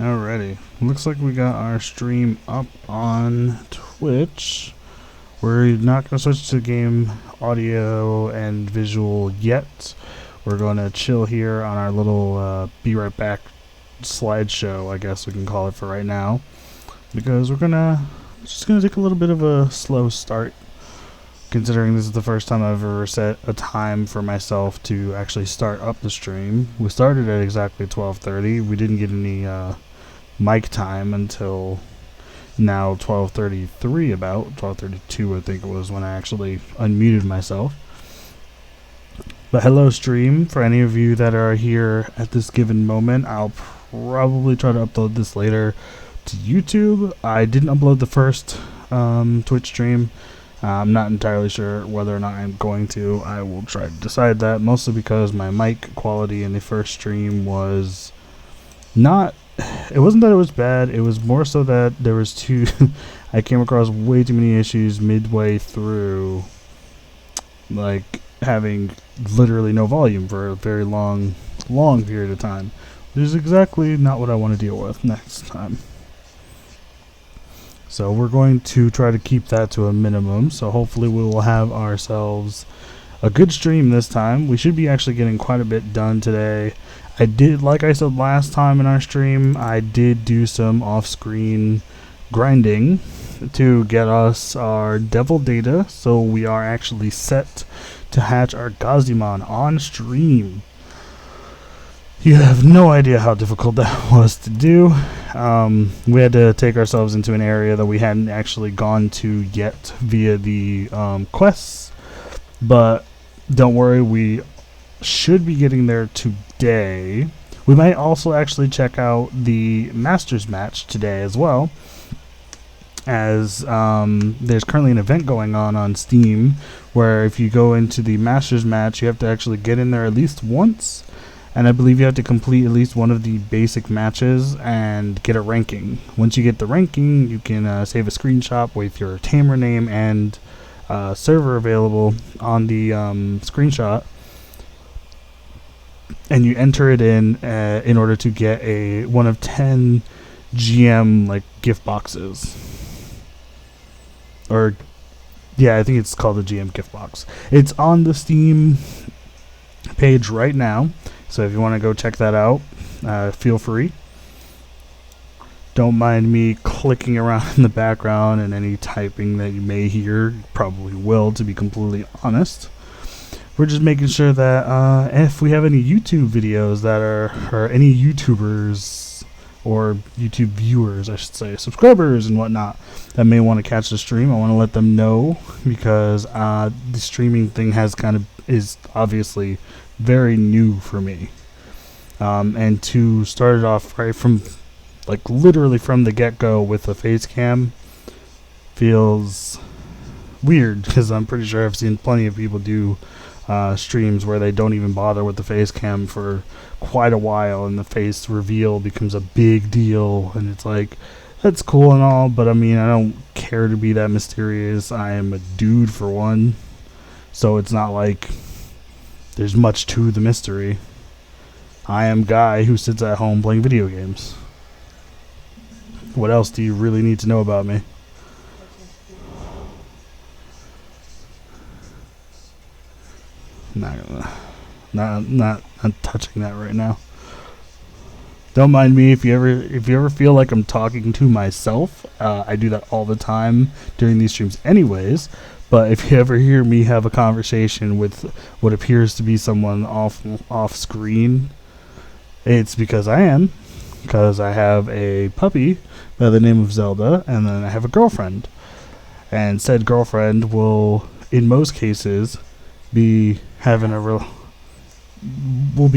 Alrighty, looks like we got our stream up on Twitch. We're not going to switch to game audio and visual yet. We're going to chill here on our little be right back slideshow, I guess we can call it for right now, because we're just gonna take a little bit of a slow start, considering this is the first time I've ever set a time for myself to actually start up the stream. We started at exactly 12:30. We didn't get any mic time until now 12:33, about 12:32 I think it was when I actually unmuted myself. But hello stream, for any of you that are here at this given moment. I'll probably try to upload this later to YouTube. I didn't upload the first Twitch stream. I'm not entirely sure whether or not I'm going to. I will try to decide that, mostly because my mic quality in the first stream was not... It wasn't that it was bad, it was more so that there was I came across way too many issues midway through, like having literally no volume for a very long period of time, which is exactly not what I want to deal with next time. So we're going to try to keep that to a minimum, so hopefully we will have ourselves a good stream this time. We should be actually getting quite a bit done today. I did, like I said last time in our stream, I did do some off-screen grinding to get us our devil data, so we are actually set to hatch our Gazimon on stream. You have no idea how difficult that was to do. We had to take ourselves into an area that we hadn't actually gone to yet via the quests, but don't worry, we should be getting there today. We might also actually check out the Masters match today as well, as there's currently an event going on Steam where if you go into the Masters match, you have to actually get in there at least once, and I believe you have to complete at least one of the basic matches and get a ranking. Once you get the ranking, you can save a screenshot with your tamer name and server available on the screenshot, and you enter it in order to get one of 10 GM like gift boxes. Or yeah, I think it's called the GM gift box. It's on the Steam page right now, so if you want to go check that out, feel free. Don't mind me clicking around in the background, and any typing that you may hear probably will, to be completely honest. We're just making sure that if we have any YouTube videos that or any YouTubers or YouTube viewers, I should say, subscribers and whatnot, that may want to catch the stream, I want to let them know, because the streaming thing is obviously very new for me, and to start it off right from, like, literally from the get-go with a face cam feels weird, because I'm pretty sure I've seen plenty of people do streams where they don't even bother with the face cam for quite a while, and the face reveal becomes a big deal, and it's like, that's cool and all, but I mean, I don't care to be that mysterious. I am a dude for one, so it's not like there's much to the mystery. I am Guy who sits at home playing video games. What else do you really need to know about me? Not touching that right now. Don't mind me if you ever feel like I'm talking to myself. I do that all the time during these streams anyways, but if you ever hear me have a conversation with what appears to be someone off screen, it's because I have a puppy by the name of Zelda, and then I have a girlfriend, and said girlfriend will in most cases be having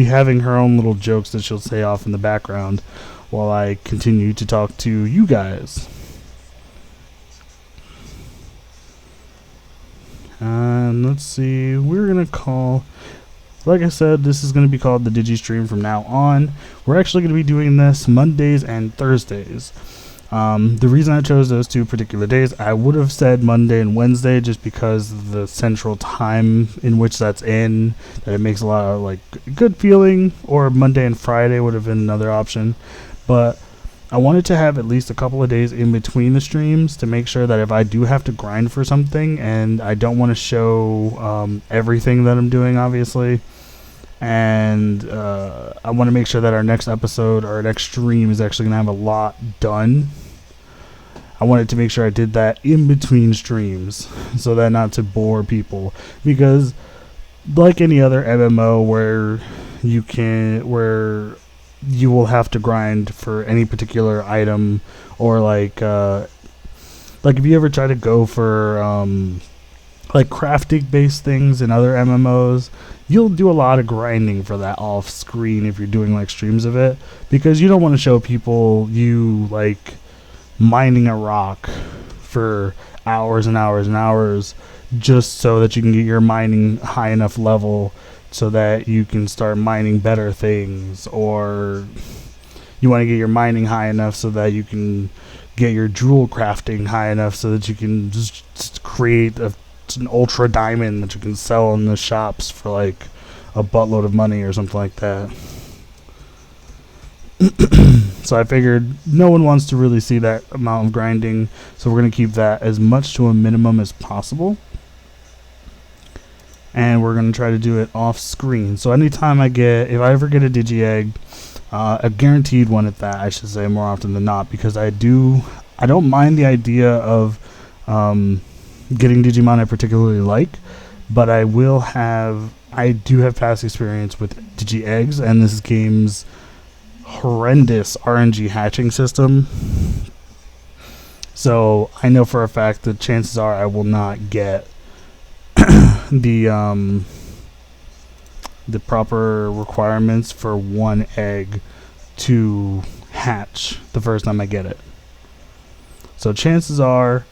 having her own little jokes that she'll say off in the background while I continue to talk to you guys. And let's see, we're gonna call, like I said, this is going to be called the DigiStream from now on. We're actually going to be doing this Mondays and Thursdays. The reason I chose those two particular days, I would have said Monday and Wednesday just because of the central time in which that's in, that it makes a lot of like good feeling, or Monday and Friday would have been another option. But I wanted to have at least a couple of days in between the streams to make sure that if I do have to grind for something and I don't want to show everything that I'm doing, obviously, and I want to make sure that our next episode or our next stream is actually going to have a lot done. I wanted to make sure I did that in between streams so that not to bore people, because like any other MMO where you will have to grind for any particular item, or like if you ever try to go for like crafting based things in other MMOs, you'll do a lot of grinding for that off screen if you're doing like streams of it, because you don't want to show people you like mining a rock for hours and hours and hours just so that you can get your mining high enough level so that you can start mining better things, or you want to get your mining high enough so that you can get your jewel crafting high enough so that you can just create an ultra diamond that you can sell in the shops for like a buttload of money or something like that. So I figured no one wants to really see that amount of grinding, so we're going to keep that as much to a minimum as possible. And we're going to try to do it off screen. So anytime if I ever get a digi egg, a guaranteed one at that, I should say, more often than not, because I don't mind the idea of getting Digimon I particularly like, but I do have past experience with digi eggs and this game's horrendous RNG hatching system. So I know for a fact that chances are I will not get the proper requirements for one egg to hatch the first time I get it. So chances are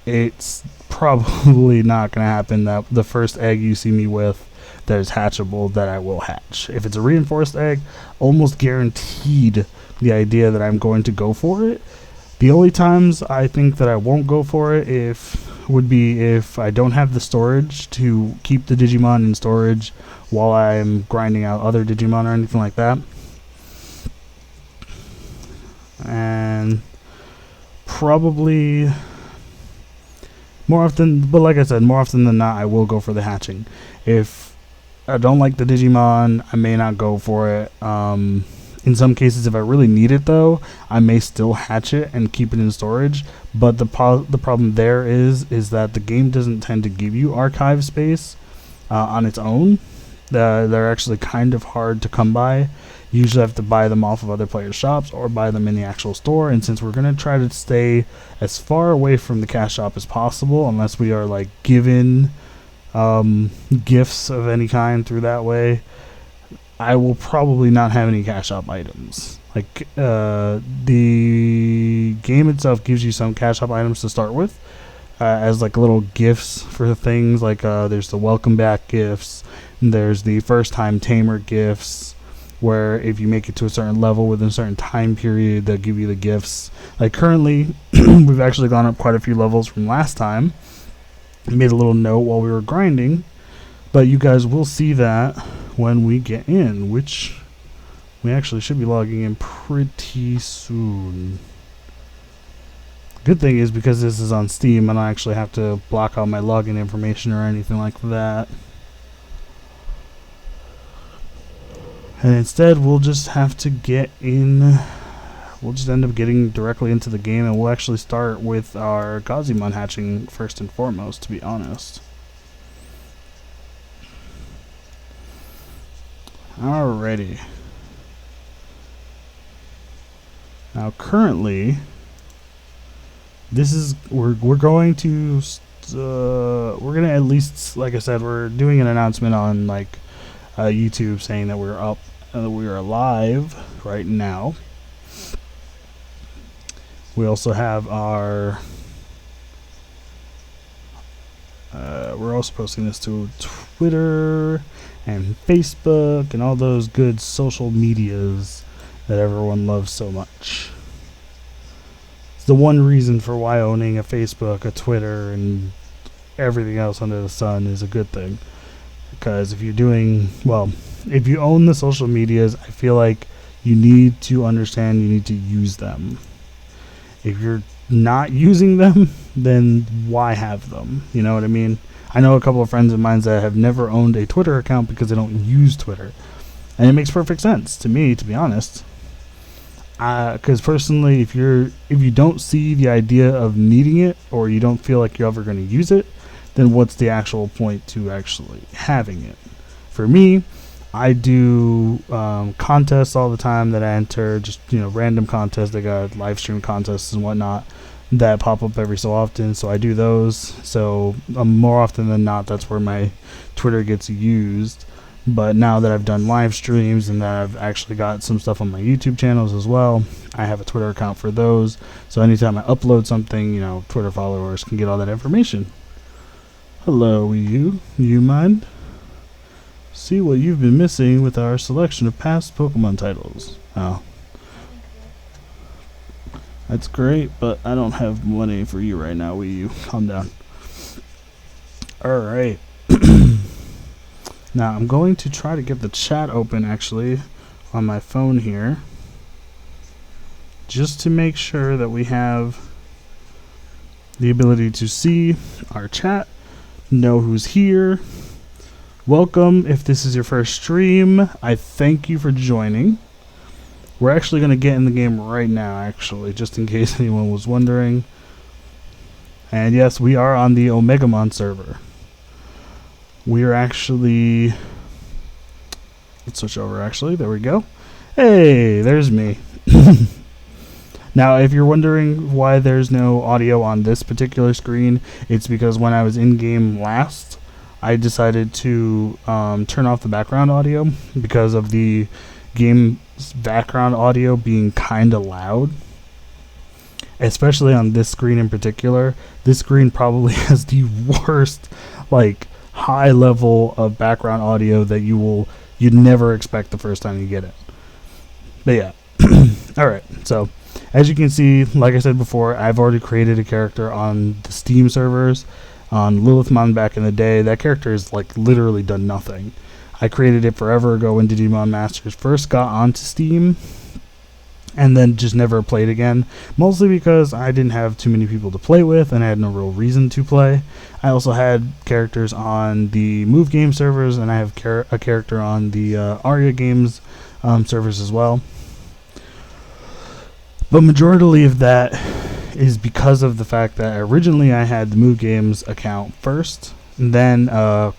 it's probably not going to happen that the first egg you see me with that is hatchable that I will hatch. If it's a reinforced egg, almost guaranteed the idea that I'm going to go for it. The only times I think that I won't go for it would be if I don't have the storage to keep the Digimon in storage while I'm grinding out other Digimon or anything like that. And probably more often, but like I said, more often than not, I will go for the hatching. If I don't like the Digimon, I may not go for it. In some cases, if I really need it, though, I may still hatch it and keep it in storage. But the problem there is that the game doesn't tend to give you archive space on its own. They're actually kind of hard to come by. You usually have to buy them off of other players' shops or buy them in the actual store. And since we're going to try to stay as far away from the cash shop as possible, unless we are like given gifts of any kind through that way, I will probably not have any cash shop items. Like the game itself gives you some cash shop items to start with, as like little gifts for things. Like there's the welcome back gifts, and there's the first time tamer gifts, where if you make it to a certain level within a certain time period, they'll give you the gifts. Like currently, we've actually gone up quite a few levels from last time. I made a little note while we were grinding, but you guys will see that when we get in, which we actually should be logging in pretty soon. Good thing is, because this is on Steam, I don't actually have to block out my login information or anything like that. And instead, we'll just have to get in. We'll just end up getting directly into the game, and we'll actually start with our Gazimon hatching first and foremost, to be honest. Alrighty. Now currently, this is we're going to we're gonna at least, like I said, we're doing an announcement on like YouTube saying that we're up, we are live right now. We also have our we're also posting this to Twitter and Facebook and all those good social medias that everyone loves so much. It's the one reason for why owning a Facebook, a Twitter, and everything else under the sun is a good thing. Because if you're doing, well, if you own the social medias, I feel like you need to understand you need to use them. If you're not using them, then why have them? You know what I mean? I know a couple of friends of mine that have never owned a Twitter account because they don't use Twitter. And it makes perfect sense to me, to be honest. Because personally, if you don't see the idea of needing it, or you don't feel like you're ever going to use it, then what's the actual point to actually having it? For me, I do contests all the time that I enter, just random contests. They got live stream contests and whatnot that pop up every so often, so I do those. So more often than not, that's where my Twitter gets used. But now that I've done live streams and that I've actually got some stuff on my YouTube channels as well, I have a Twitter account for those. So anytime I upload something, Twitter followers can get all that information. Hello, you mind? See what you've been missing with our selection of past Pokemon titles. Oh. That's great, but I don't have money for you right now, Wii U. Calm down. Alright. Now, I'm going to try to get the chat open, actually, on my phone here. Just to make sure that we have the ability to see our chat, know who's here. Welcome. If this is your first stream, I thank you for joining. We're actually going to get in the game right now, actually, just in case anyone was wondering. And yes, we are on the Omegamon server. We are actually... Let's switch over, actually. There we go. Hey, there's me. Now, if you're wondering why there's no audio on this particular screen, it's because when I was in-game last, I decided to turn off the background audio because of the game's background audio being kind of loud. Especially on this screen in particular. This screen probably has the worst, high level of background audio that you'd never expect the first time you get it. But yeah. Alright, so as you can see, like I said before, I've already created a character on the Steam servers. On Lilithmon back in the day, that character has literally done nothing. I created it forever ago when Digimon Masters first got onto Steam, and then just never played again, mostly because I didn't have too many people to play with and I had no real reason to play. I also had characters on the Move Game servers, and I have a character on the Aria Games servers as well. But majority of that is because of the fact that originally I had the Move Games account first, and then a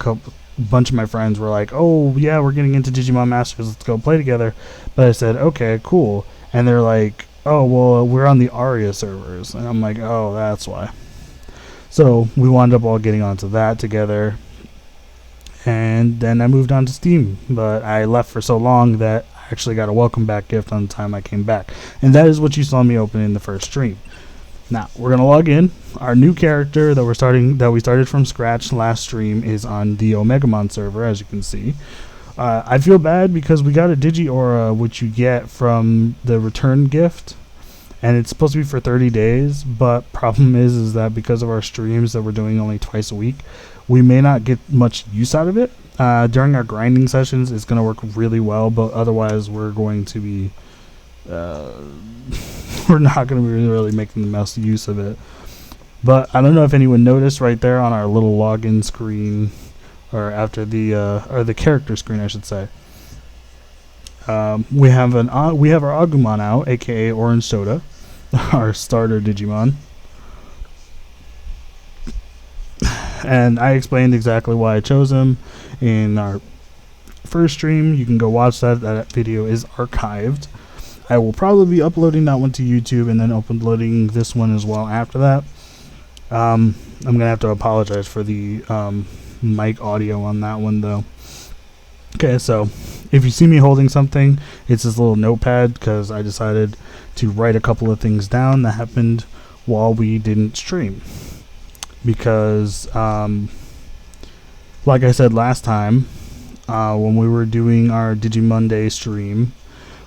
bunch of my friends were like, oh yeah, we're getting into Digimon Masters, let's go play together. But I said, okay, cool. And they're like, oh, well, we're on the Aria servers. And I'm like, oh, that's why. So we wound up all getting onto that together. And then I moved on to Steam. But I left for so long that I actually got a welcome back gift on the time I came back. And that is what you saw me open in the first stream. Now, we're going to log in. Our new character that we started from scratch last stream is on the Omegamon server, as you can see. I feel bad because we got a Digiaura, which you get from the return gift, and it's supposed to be for 30 days, but problem is that because of our streams that we're doing only twice a week, we may not get much use out of it. During our grinding sessions, it's going to work really well, but otherwise we're going to be... we're not going to be really making the most use of it. But I don't know if anyone noticed right there on our little login screen, or after the character screen, I should say. We have our Agumon out, aka Orange Soda, our starter Digimon. And I explained exactly why I chose him in our first stream. You can go watch that. That video is archived. I will probably be uploading that one to YouTube and then uploading this one as well after that. I'm going to have to apologize for the mic audio on that one though. Okay, so if you see me holding something, it's this little notepad because I decided to write a couple of things down that happened while we didn't stream. Because, like I said last time, when we were doing our Digimonday stream,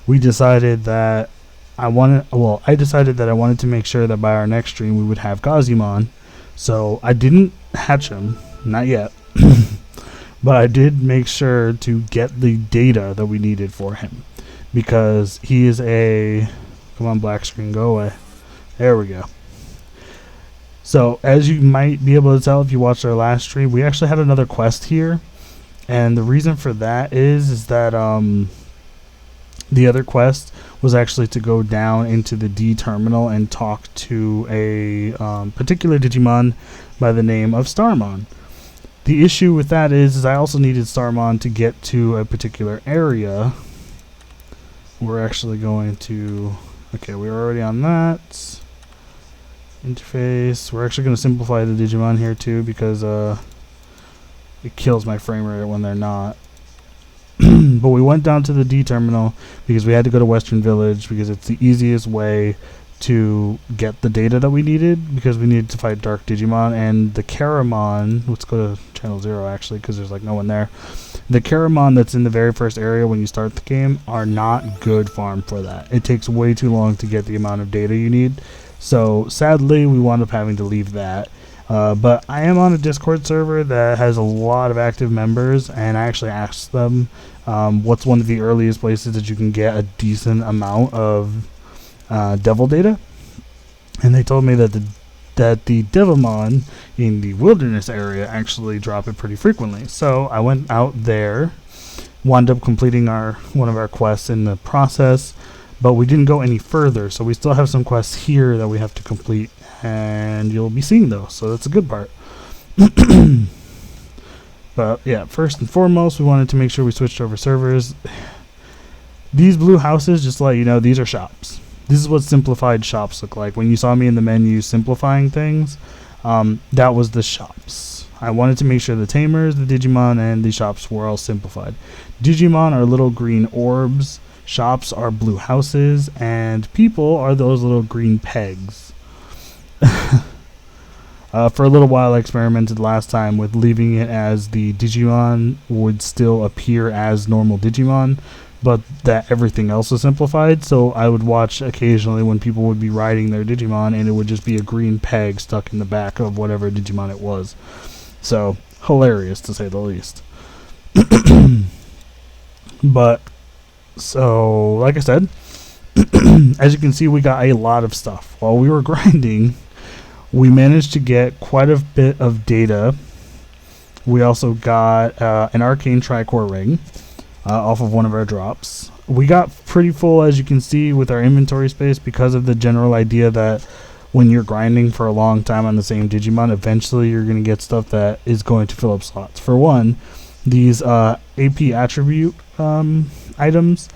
we decided that I decided that I wanted to make sure that by our next stream we would have Gazumon. So I didn't hatch him, not yet, but I did make sure to get the data that we needed for him. because he is a... Come on, black screen, go away. There we go. So, as you might be able to tell if you watched our last stream, we actually had another quest here. And the reason for that is that the other quest was actually to go down into the D terminal and talk to a particular Digimon by the name of Starmon. The issue with that is I also needed Starmon to get to a particular area. We're actually going to... Okay, we're already on that. Interface. We're actually going to simplify the Digimon here too, because it kills my frame rate when they're not. But we went down to the D terminal because we had to go to Western Village because it's the easiest way to get the data that we needed, because we needed to fight Dark Digimon and the Karamon. Let's go to channel 0 actually, because there's like no one there. The Karamon that's in the very first area when you start the game are not good farm for that. It takes way too long to get the amount of data you need. So sadly we wound up having to leave that. But I am on a Discord server that has a lot of active members, and I actually asked them what's one of the earliest places that you can get a decent amount of devil data, and they told me that the Devimon in the wilderness area actually drop it pretty frequently. So I went out there, wound up completing one of our quests in the process, but we didn't go any further, so we still have some quests here that we have to complete, and you'll be seeing those, so that's a good part. But yeah, first and foremost, we wanted to make sure we switched over servers. These blue houses, just to let you know, these are shops. This is what simplified shops look like. When you saw me in the menu simplifying things, that was the shops. I wanted to make sure the tamers, the Digimon, and the shops were all simplified. Digimon are little green orbs, shops are blue houses, and people are those little green pegs. For a little while I experimented last time with leaving it as the Digimon would still appear as normal Digimon, but that everything else was simplified. So I would watch occasionally when people would be riding their Digimon and it would just be a green peg stuck in the back of whatever Digimon it was. So hilarious to say the least. But so like I said, as you can see, we got a lot of stuff. While we were grinding, we managed to get quite a bit of data. We also got an arcane tricore ring off of one of our drops. We got pretty full, as you can see, with our inventory space because of the general idea that when you're grinding for a long time on the same Digimon, eventually you're going to get stuff that is going to fill up slots. For one, these AP attribute items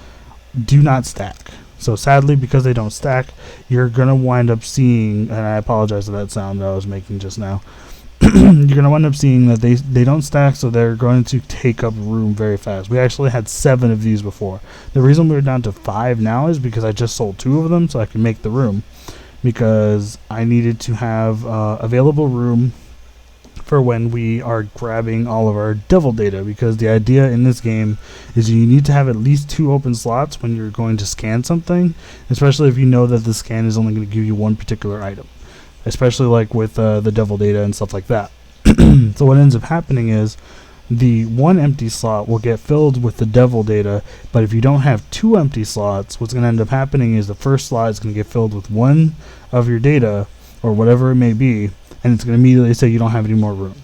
do not stack. So sadly, because they don't stack, you're going to wind up seeing, and I apologize for that sound that I was making just now, you're going to wind up seeing that they don't stack, so they're going to take up room very fast. We actually had 7 of these before. The reason we're down to 5 now is because I just sold 2 of them so I can make the room, because I needed to have available room for when we are grabbing all of our devil data, because the idea in this game is you need to have at least 2 open slots when you're going to scan something, especially if you know that the scan is only going to give you one particular item, especially like with the devil data and stuff like that. So what ends up happening is the one empty slot will get filled with the devil data, but if you don't have 2 empty slots, what's going to end up happening is the first slot is going to get filled with one of your data or whatever it may be, and it's going to immediately say you don't have any more room.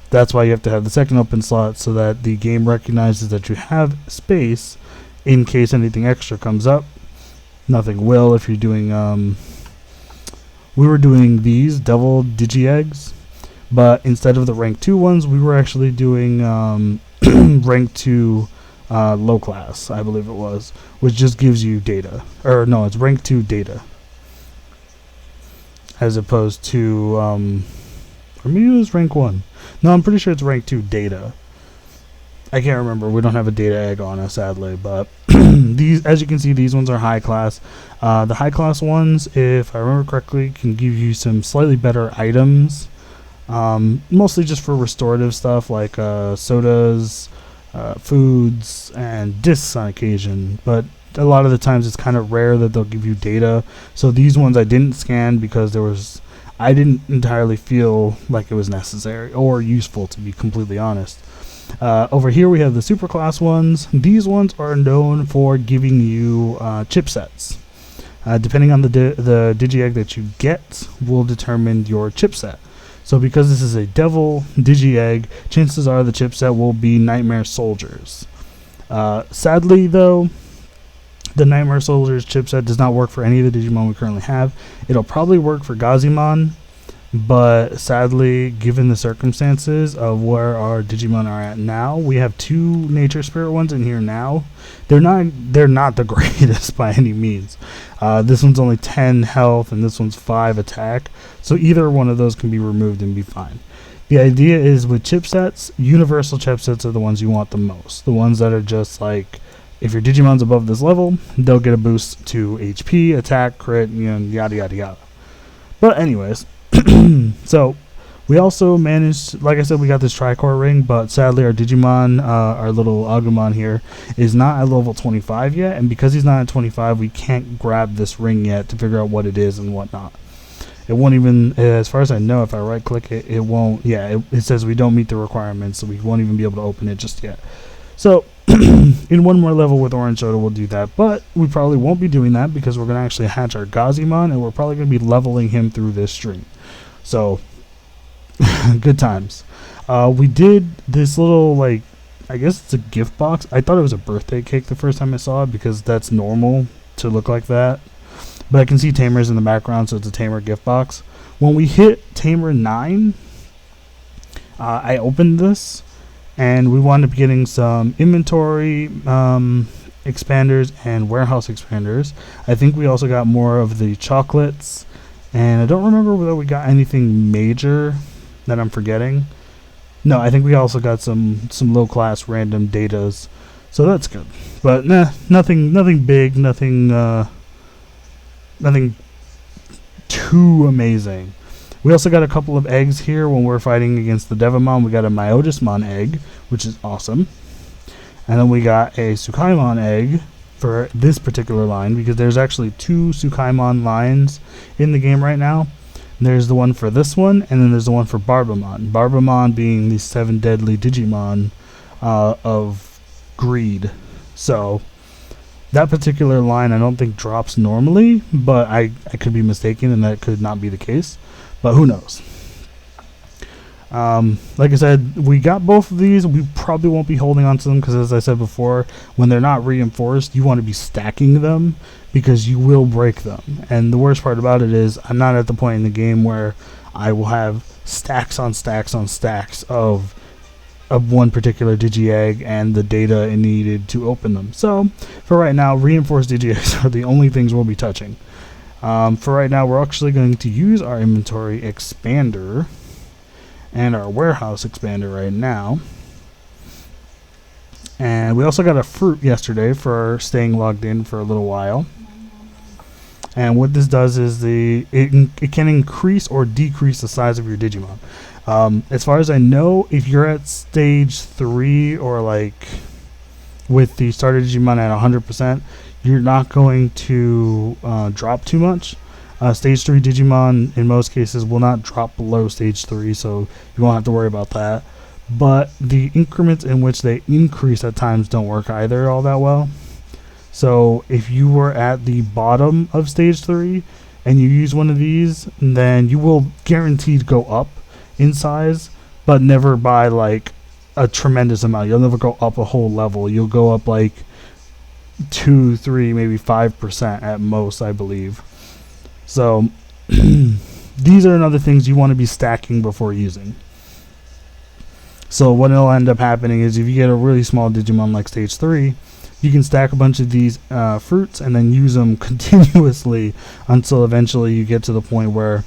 That's why you have to have the second open slot, so that the game recognizes that you have space in case anything extra comes up. Nothing will if you're doing... we were doing these devil digi eggs, but instead of the rank 2 ones, we were actually doing rank 2 low class, I believe it was, which just gives you data. Or no, it's rank 2 data, as opposed to, or maybe it was rank 1. No, I'm pretty sure it's rank 2 data. I can't remember. We don't have a data egg on us, sadly, but these, as you can see, these ones are high class. The high class ones, if I remember correctly, can give you some slightly better items, mostly just for restorative stuff like sodas, foods, and discs on occasion, but a lot of the times it's kind of rare that they'll give you data. So these ones I didn't scan because I didn't entirely feel like it was necessary or useful, to be completely honest. Over here we have the superclass ones. These ones are known for giving you chipsets. Depending on the Digi-Egg that you get will determine your chipset. So because this is a Devil Digi-Egg, chances are the chipset will be Nightmare Soldiers. Sadly though, the Nightmare Soldiers chipset does not work for any of the Digimon we currently have. It'll probably work for Gazimon, but sadly, given the circumstances of where our Digimon are at now, we have 2 Nature Spirit ones in here now. They're not the greatest by any means. This one's only 10 health and this one's 5 attack, so either one of those can be removed and be fine. The idea is with chipsets, universal chipsets are the ones you want the most. The ones that are just like, if your Digimon's above this level, they'll get a boost to HP, attack, crit, yada yada yada. But anyways, so we also managed, like I said, we got this tricore ring, but sadly our Digimon, our little Agumon here, is not at level 25 yet, and because he's not at 25, we can't grab this ring yet to figure out what it is and whatnot. It won't even, as far as I know, if I right click it, it won't, yeah, it says we don't meet the requirements, so we won't even be able to open it just yet. So in one more level with Orange Soda we'll do that, but we probably won't be doing that because we're going to actually hatch our Gazimon, and we're probably going to be leveling him through this stream. So good times. We did this little, like, I guess it's a gift box. I thought it was a birthday cake the first time I saw it because that's normal to look like that. But I can see Tamers in the background, so it's a Tamer gift box. When we hit Tamer 9, I opened this, and we wound up getting some inventory expanders and warehouse expanders. I think we also got more of the chocolates, and I don't remember whether we got anything major that I'm forgetting. No, I think we also got some low class random datas, so that's good. But nothing big, nothing too amazing. We also got a couple of eggs here when we're fighting against the Devamon. We got a Myotismon egg, which is awesome, and then we got a Tsukaimon egg for this particular line, because there's actually 2 Tsukaimon lines in the game right now. There's the one for this one, and then there's the one for Barbamon. Barbamon being the 7 deadly Digimon of greed. So that particular line I don't think drops normally, but I could be mistaken and that could not be the case, but who knows. Like I said, we got both of these. We probably won't be holding on to them because, as I said before, when they're not reinforced, you want to be stacking them because you will break them. And the worst part about it is I'm not at the point in the game where I will have stacks on stacks on stacks of one particular Digi-Egg and the data needed to open them. So for right now, reinforced Digi-Eggs are the only things we'll be touching. For right now, we're actually going to use our inventory expander and our warehouse expander right now. And we also got a fruit yesterday for staying logged in for a little while. And what this does is it can increase or decrease the size of your Digimon. As far as I know, if you're at stage 3 or like with the starter Digimon at 100%, you're not going to drop too much. Stage 3 Digimon in most cases will not drop below stage 3, so you won't have to worry about that. But the increments in which they increase at times don't work either all that well. So if you were at the bottom of stage 3 and you use one of these, then you will guaranteed go up in size, but never by like a tremendous amount. You'll never go up a whole level. You'll go up like 2, 3, maybe 5% at most, I believe. So these are another things you want to be stacking before using. So what will end up happening is if you get a really small Digimon like stage 3, you can stack a bunch of these fruits and then use them continuously until eventually you get to the point where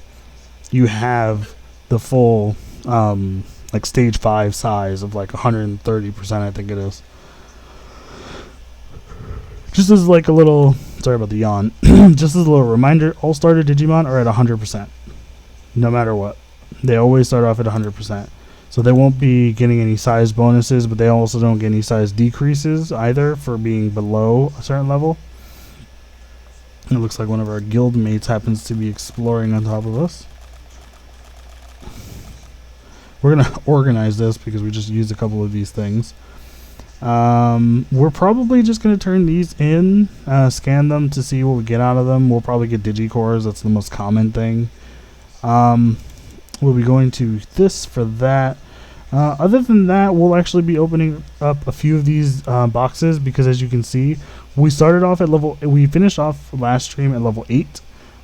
you have the full like stage 5 size of like 130%, I think it is. Just as like a little, sorry about the yawn, just as a little reminder, all starter Digimon are at 100%, no matter what. They always start off at 100%. So they won't be getting any size bonuses, but they also don't get any size decreases either for being below a certain level. It looks like one of our guild mates happens to be exploring on top of us. we're going to organize this because we just used a couple of these things. We're probably just going to turn these in, scan them to see what we get out of them. We'll probably get digicores. That's the most common thing. We'll be going to this for that. Other than that, we'll actually be opening up a few of these boxes because, as you can see, we started off at we finished off last stream at level 8.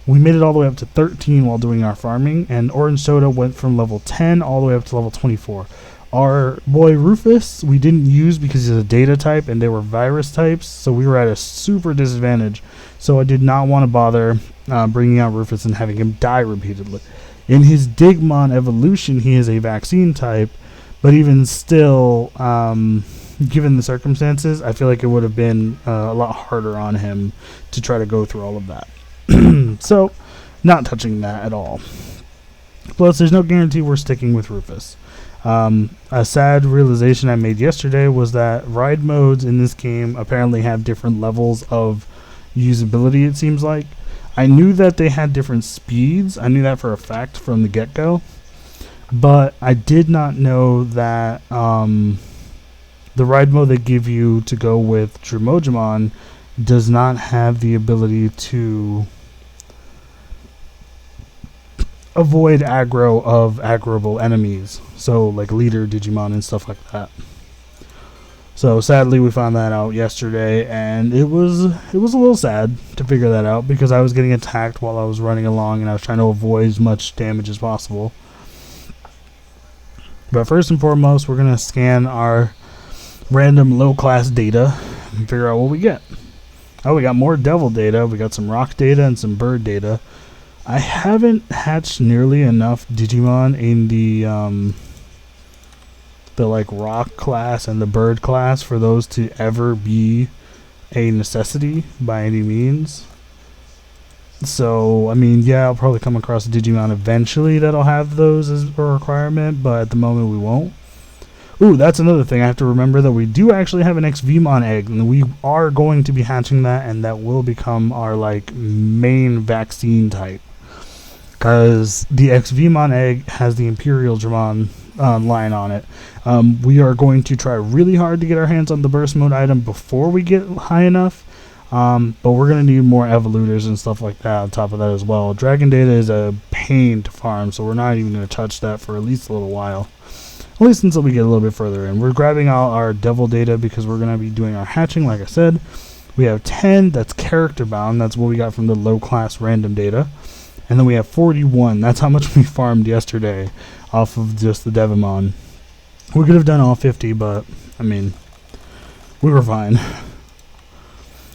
We made it all the way up to 13 while doing our farming, and Orange Soda went from level 10 all the way up to level 24. Our boy Rufus we didn't use because he's a data type and they were virus types, so we were at a super disadvantage. So I did not want to bother bringing out Rufus and having him die repeatedly. In his Digimon evolution, he is a vaccine type, but even still, given the circumstances, I feel like it would have been a lot harder on him to try to go through all of that. So, not touching that at all. Plus, there's no guarantee we're sticking with Rufus. A sad realization I made yesterday was that ride modes in this game apparently have different levels of usability, it seems like. I knew that they had different speeds. I knew that for a fact from the get-go. But I did not know that the ride mode they give you to go with Trumojimon does not have the ability to avoid aggro of aggroable enemies, so like leader Digimon and stuff like that. So sadly we found that out yesterday, and it was a little sad to figure that out because I was getting attacked while I was running along and I was trying to avoid as much damage as possible. But first and foremost, we're going to scan our random low class data and figure out what we get. Oh, we got more devil data, we got some rock data and some bird data. I haven't hatched nearly enough Digimon in the like rock class and the bird class for those to ever be a necessity by any means. So, I mean, yeah, I'll probably come across a Digimon eventually that'll have those as a requirement, but at the moment we won't. Ooh, that's another thing. I have to remember that we do actually have an XVmon egg, and we are going to be hatching that, and that will become our like main vaccine type. Because the XVmon egg has the Imperial Dramon line on it. We are going to try really hard to get our hands on the burst mode item before we get high enough. But we're going to need more evolutors and stuff like that on top of that as well. Dragon data is a pain to farm, so we're not even going to touch that for at least a little while. At least until we get a little bit further in. We're grabbing out our devil data because we're going to be doing our hatching, like I said. We have 10, that's character bound. That's what we got from the low class random data. And then we have 41. That's how much we farmed yesterday off of just the Devimon. We could have done all 50, but, I mean, we were fine.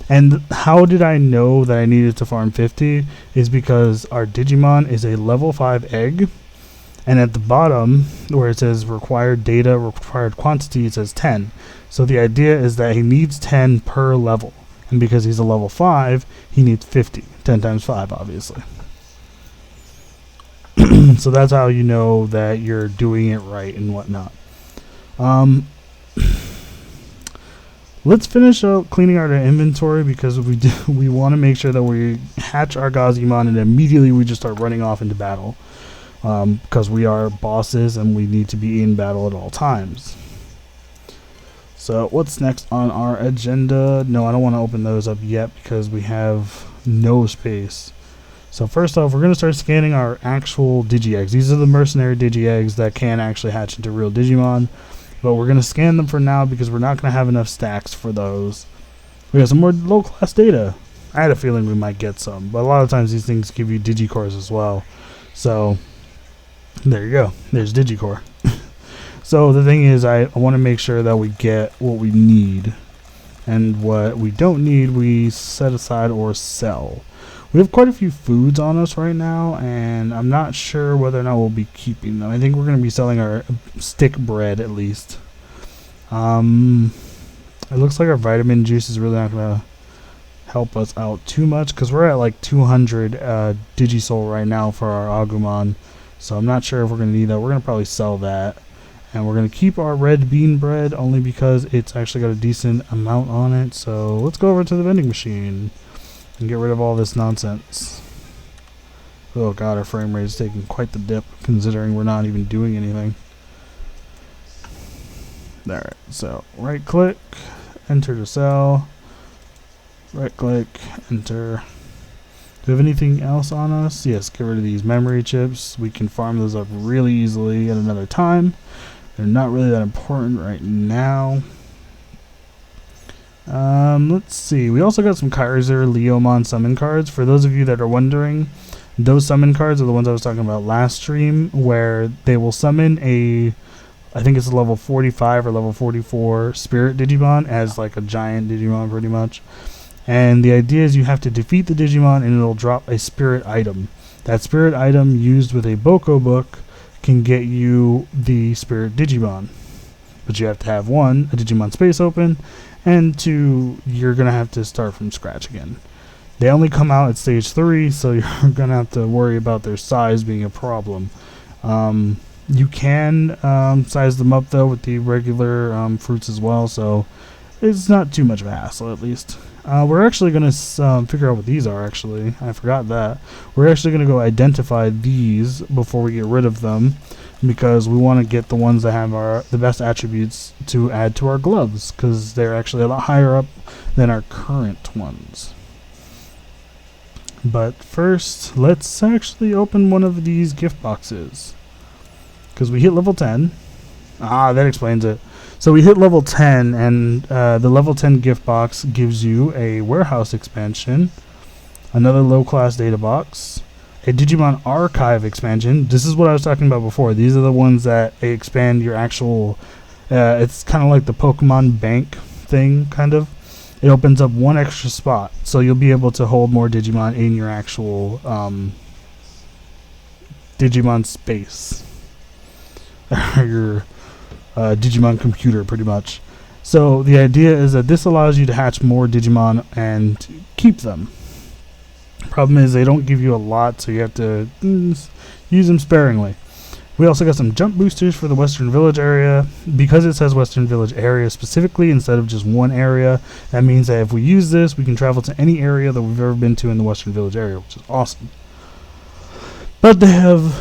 And how did I know that I needed to farm 50? Is because our Digimon is a level 5 egg. And at the bottom, where it says required data, required quantity, it says 10. So the idea is that he needs 10 per level. And because he's a level 5, he needs 50. 10 times 5, obviously. So that's how you know that you're doing it right and whatnot. Let's finish up cleaning out our inventory because we want to make sure that we hatch our Gazimon and immediately we just start running off into battle. Because we are bosses and we need to be in battle at all times. So what's next on our agenda? No, I don't want to open those up yet because we have no space. So first off, we're going to start scanning our actual Digi-Eggs. These are the mercenary Digi-Eggs that can actually hatch into real Digimon. But we're going to scan them for now because we're not going to have enough stacks for those. We got some more low-class data. I had a feeling we might get some. But a lot of times these things give you Digicores as well. So there you go. There's Digicore. So the thing is, I want to make sure that we get what we need. And what we don't need, we set aside or sell. We have quite a few foods on us right now, and I'm not sure whether or not we'll be keeping them. I think we're going to be selling our stick bread at least. It looks like our vitamin juice is really not going to help us out too much because we're at like 200 Digisoul right now for our Agumon. So I'm not sure if we're going to need that. We're going to probably sell that. And we're going to keep our red bean bread only because it's actually got a decent amount on it. So let's go over to the vending machine and get rid of all this nonsense. Oh god, our frame rate is taking quite the dip considering we're not even doing anything. Alright, so right click, enter to cell, right click, enter. Do we have anything else on us? Yes, get rid of these memory chips. We can farm those up really easily at another time. They're not really that important right now. Let's see. We also got some Kaiser Leomon summon cards. For those of you that are wondering, those summon cards are the ones I was talking about last stream, where they will summon a, I think it's a level 45 or level 44 Spirit Digimon as like a giant Digimon pretty much. And the idea is you have to defeat the Digimon and it'll drop a spirit item. That spirit item used with a Boko book can get you the Spirit Digimon. But you have to have one, a Digimon space open, and two, you're going to have to start from scratch again. They only come out at stage 3, so you're going to have to worry about their size being a problem. You can size them up though with the regular fruits as well, so it's not too much of a hassle at least. We're actually going to figure out what these are actually. I forgot that. We're actually going to go identify these before we get rid of them, because we want to get the ones that have the best attributes to add to our gloves, because they're actually a lot higher up than our current ones. But first, let's actually open one of these gift boxes, because we hit level 10. That explains it. So we hit level 10, and the level 10 gift box gives you a warehouse expansion, another low-class data box, a Digimon archive expansion. This is what I was talking about before. These are the ones that expand your actual, it's kind of like the Pokemon bank thing, kind of. It opens up one extra spot, so you'll be able to hold more Digimon in your actual Digimon space. Your Digimon computer, pretty much. So the idea is that this allows you to hatch more Digimon and keep them. Problem is they don't give you a lot, so you have to use them sparingly. We also got some jump boosters for the Western Village area. Because it says Western Village area specifically instead of just one area, that means that if we use this, we can travel to any area that we've ever been to in the Western Village area, which is awesome. But they have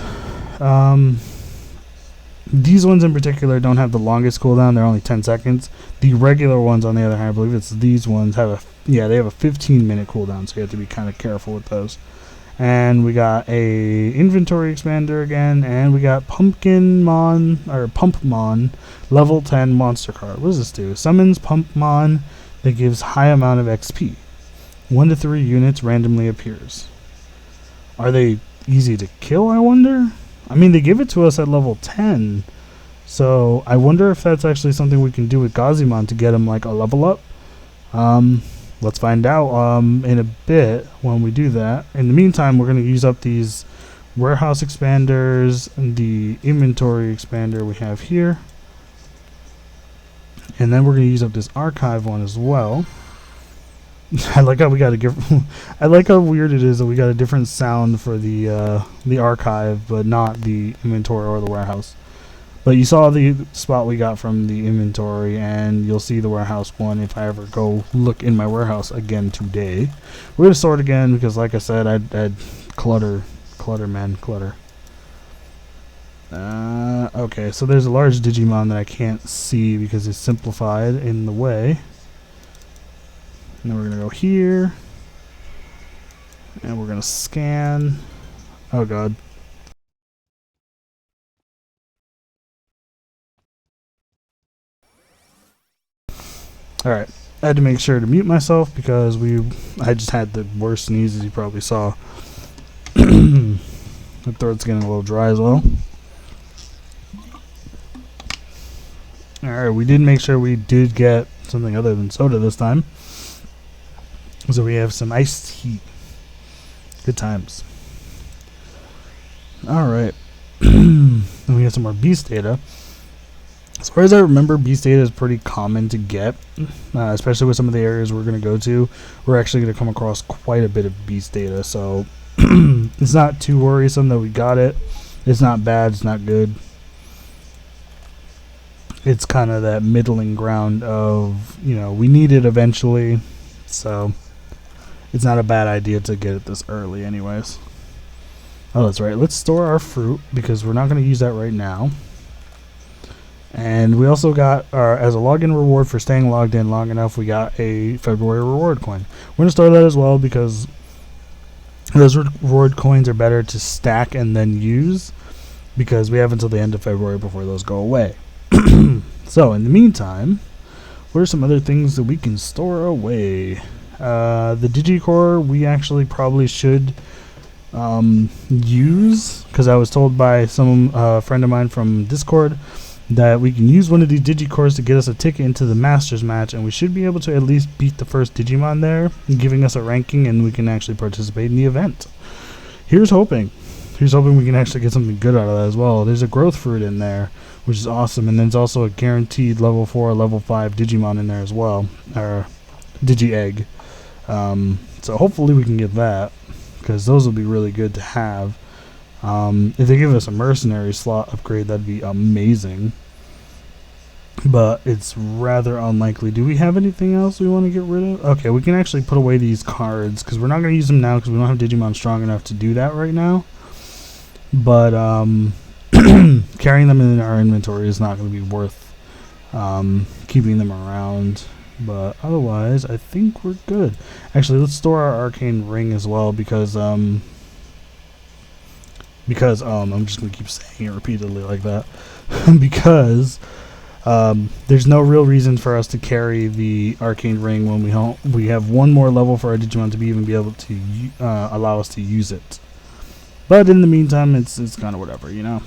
these ones in particular don't have the longest cooldown. They're only 10 seconds. The regular ones, on the other hand, I believe it's these ones, have they have a 15-minute cooldown, so you have to be kind of careful with those. And we got a inventory expander again, and we got Pumpmon level 10 monster card. What does this do? Summons Pumpmon that gives high amount of XP. 1 to 3 units randomly appears. Are they easy to kill, I wonder? I mean, they give it to us at level 10, so I wonder if that's actually something we can do with Gazimon to get him like a level up. Let's find out in a bit when we do that. In the meantime, we're going to use up these warehouse expanders and the inventory expander we have here, and then we're going to use up this archive one as well. I like how we got a I like how weird it is that we got a different sound for the archive, but not the inventory or the warehouse. But you saw the spot we got from the inventory, and you'll see the warehouse one if I ever go look in my warehouse again today. We're gonna sort again because, like I said, I'd clutter. Okay, so there's a large Digimon that I can't see because it's simplified in the way. And then we're gonna go here, and we're gonna scan. Oh god. Alright, I had to make sure to mute myself because I just had the worst sneezes you probably saw. My throat's getting a little dry as well. Alright, we did make sure we did get something other than soda this time. So we have some iced tea. Good times. Alright. Then we have some more beast data. As far as I remember, beast data is pretty common to get, especially with some of the areas we're going to go to. We're actually going to come across quite a bit of beast data, so it's not too worrisome that we got it. It's not bad, it's not good. It's kind of that middling ground of, you know, we need it eventually, so it's not a bad idea to get it this early anyways. Oh, that's right. Let's store our fruit because we're not going to use that right now. And we also got, as a login reward for staying logged in long enough, we got a February reward coin. We're going to store that as well because those reward coins are better to stack and then use, because we have until the end of February before those go away. So in the meantime, what are some other things that we can store away? The DigiCore we actually probably should use, because I was told by some friend of mine from Discord that we can use one of these Digicores to get us a ticket into the Masters match, and we should be able to at least beat the first Digimon there, giving us a ranking, and we can actually participate in the event. Here's hoping we can actually get something good out of that as well. There's a growth fruit in there, which is awesome, and there's also a guaranteed level 4 or level 5 Digimon in there as well, or Digi-Egg. So hopefully we can get that, because those will be really good to have. If they give us a mercenary slot upgrade, that'd be amazing. But it's rather unlikely. Do we have anything else we want to get rid of? Okay, we can actually put away these cards, because we're not going to use them now, because we don't have Digimon strong enough to do that right now. But carrying them in our inventory is not going to be worth keeping them around. But otherwise, I think we're good. Actually, let's store our arcane ring as well, because I'm just going to keep saying it repeatedly like that. Because there's no real reason for us to carry the arcane ring when we have one more level for our Digimon to even be able to allow us to use it. But in the meantime, it's kind of whatever, you know.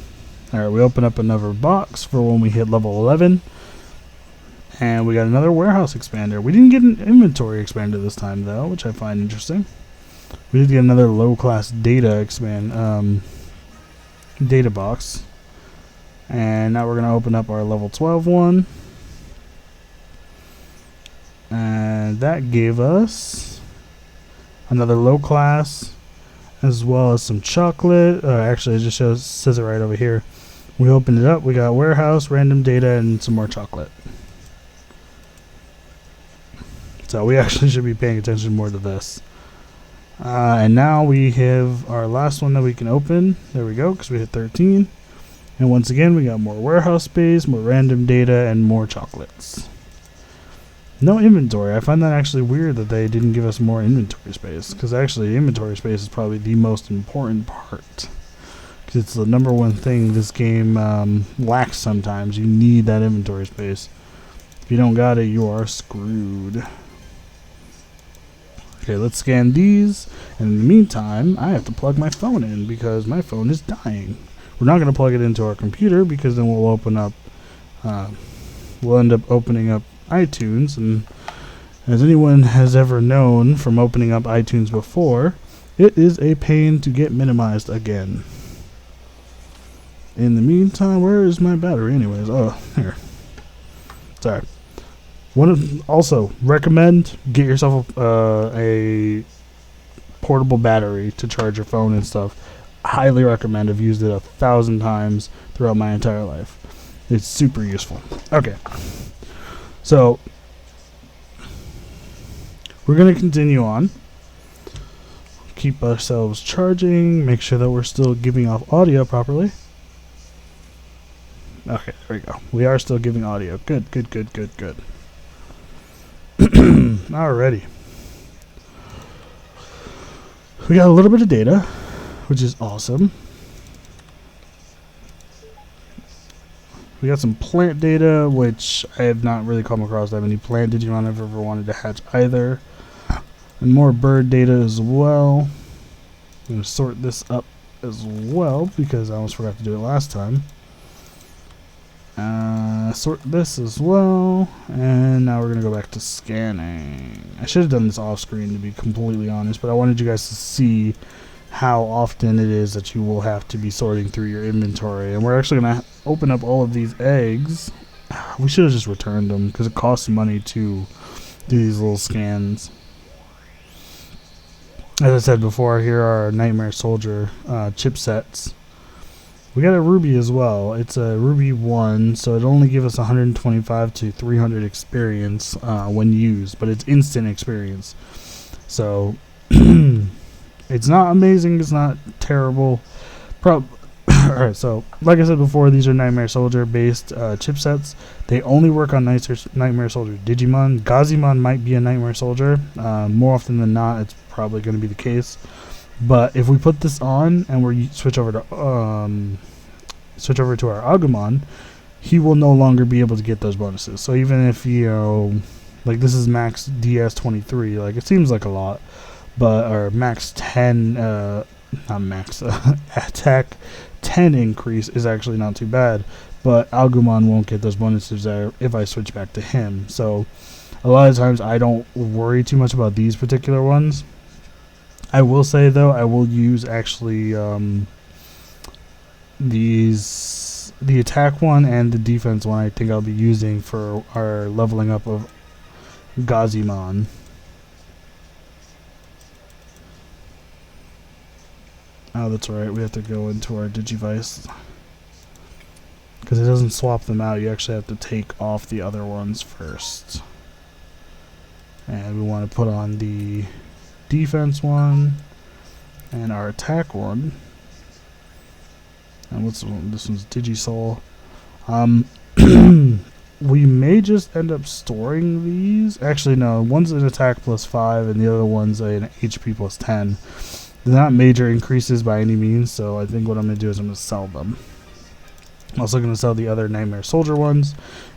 Alright, we open up another box for when we hit level 11. And we got another warehouse expander. We didn't get an inventory expander this time, though, which I find interesting. We did get another low-class data data box. And now we're going to open up our level 12 one. And that gave us another low-class, as well as some chocolate. Actually, it just says it right over here. We opened it up. We got warehouse, random data, and some more chocolate. So we actually should be paying attention more to this. And now we have our last one that we can open. There we go, because we hit 13. And once again, we got more warehouse space, more random data, and more chocolates. No inventory. I find that actually weird that they didn't give us more inventory space, because actually inventory space is probably the most important part. Because it's the number one thing this game lacks sometimes. You need that inventory space. If you don't got it, you are screwed. Okay, let's scan these, and in the meantime, I have to plug my phone in because my phone is dying. We're not going to plug it into our computer because then we'll open up, we'll end up opening up iTunes, and as anyone has ever known from opening up iTunes before, it is a pain to get minimized again. In the meantime, where is my battery anyways? Oh, here. Sorry. Also recommend get yourself a portable battery to charge your phone and stuff. Highly recommend. I've used it 1,000 times throughout my entire life. It's super useful. Okay, so we're gonna continue on. Keep ourselves charging. Make sure that we're still giving off audio properly. Okay, there we go. We are still giving audio. Good, good, good, good, good. Alrighty. We got a little bit of data, which is awesome. We got some plant data, which I have not really come across that many plant Digimon I've ever wanted to hatch either. And more bird data as well. I'm going to sort this up as well, because I almost forgot to do it last time. Sort this as well, and now we're gonna go back to scanning. I should have done this off screen, to be completely honest, but I wanted you guys to see how often it is that you will have to be sorting through your inventory. And we're actually gonna open up all of these eggs. We should have just returned them because it costs money to do these little scans. As I said before, here are our Nightmare Soldier chipsets. We got a Ruby as well. It's a Ruby 1, so it'll only give us 125 to 300 experience when used, but it's instant experience. So it's not amazing, it's not terrible. Alright, so like I said before, these are Nightmare Soldier based chipsets. They only work on Nightmare Soldier Digimon. Gazimon might be a Nightmare Soldier. More often than not, it's probably going to be the case. But if we put this on and we switch over to our Agumon, he will no longer be able to get those bonuses. So even if, you know, like this is max DS23, like it seems like a lot, but our max 10, not max, attack 10 increase is actually not too bad. But Agumon won't get those bonuses if I switch back to him. So a lot of times I don't worry too much about these particular ones. I will say though, I will use actually the attack one and the defense one. I think I'll be using for our leveling up of Gazimon. Oh, that's right. We have to go into our Digivice because it doesn't swap them out. You actually have to take off the other ones first, and we want to put on the defense one and our attack one. And what's this one's Digisoul. We may just end up storing these. Actually, no. One's an attack plus 5, and the other one's an HP plus 10. They're not major increases by any means, so I think what I'm going to do is I'm going to sell them. I'm also going to sell the other Nightmare Soldier ones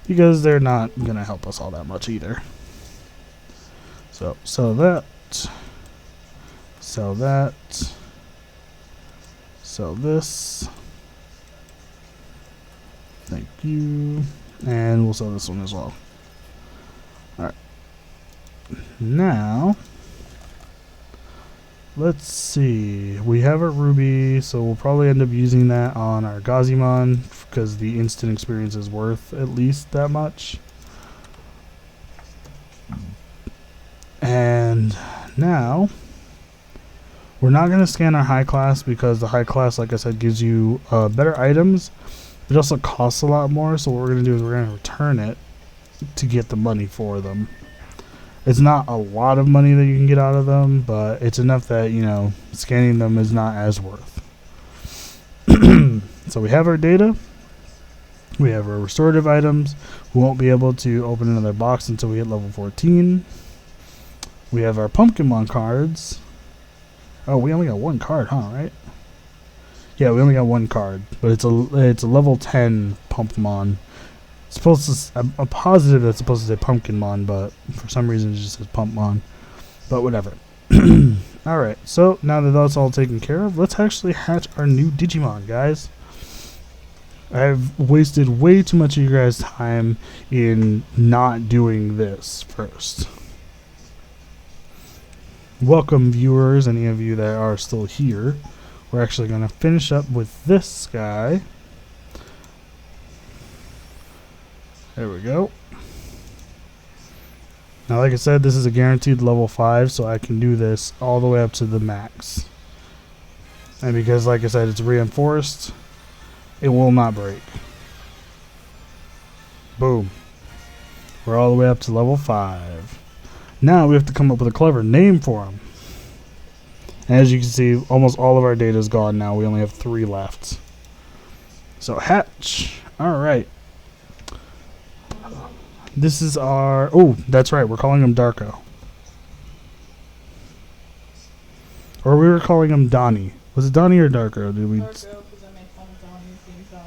because they're not going to help us all that much either. So, sell that. Sell that. Sell this. Thank you. And we'll sell this one as well. Alright. Now, let's see. We have a Ruby, so we'll probably end up using that on our Gazimon because the instant experience is worth at least that much. And now, we're not going to scan our high class because the high class, like I said, gives you better items. It also costs a lot more, so what we're going to do is we're going to return it to get the money for them. It's not a lot of money that you can get out of them, but it's enough that, you know, scanning them is not as worth. So we have our data. We have our restorative items. We won't be able to open another box until we hit level 14. We have our Pumpkinmon cards. Oh, we only got one card, huh, right? Yeah, we only got one card, but it's a level 10 Pumpmon. It's supposed to a positive that's supposed to say Pumpkinmon, but for some reason it just says Pumpmon. But whatever. All right, so now that that's all taken care of, let's actually hatch our new Digimon, guys. I've wasted way too much of your guys' time in not doing this first. Welcome, viewers, any of you that are still here. We're actually going to finish up with this guy. There we go. Now, like I said, this is a guaranteed level 5, so I can do this all the way up to the max. And because, like I said, it's reinforced, it will not break. Boom. We're all the way up to level 5. Now we have to come up with a clever name for him. And as you can see, almost all of our data is gone now. We only have 3 left. So hatch. Alright. This is our... Oh, that's right. We're calling him Darko. Or we were calling him Donnie. Was it Donnie or Darko? Did we... Darko, because I made fun of Donnie's being so.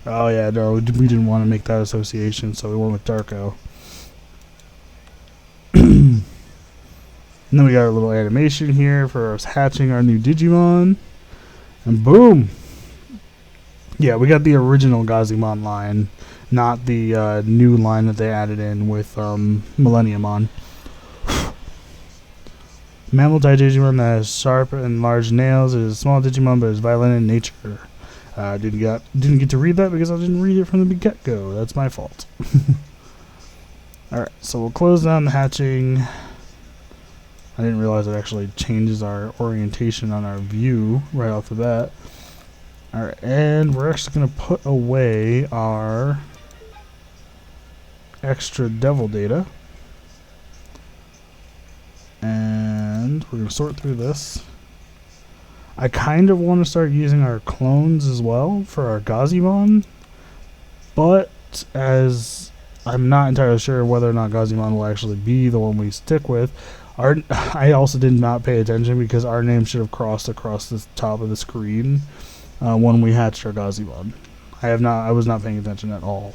Oh yeah, no, we didn't want to make that association, so we went with Darko. And then we got our little animation here for us hatching our new Digimon. And boom! Yeah, we got the original Gazimon line, not the new line that they added in with Millenniumon. Mammal-type Digimon that has sharp and large nails. It is a small Digimon, but is violent in nature. Didn't get to read that because I didn't read it from the get-go. That's my fault. Alright, so we'll close down the hatching. I didn't realize it actually changes our orientation on our view right off the bat. Alright, and we're actually going to put away our extra devil data. And we're going to sort through this. I kind of want to start using our clones as well for our Gazimon, but as I'm not entirely sure whether or not Gazimon will actually be the one we stick with. I also did not pay attention because our name should have crossed across the top of the screen when we hatched our Gazimon. I was not paying attention at all.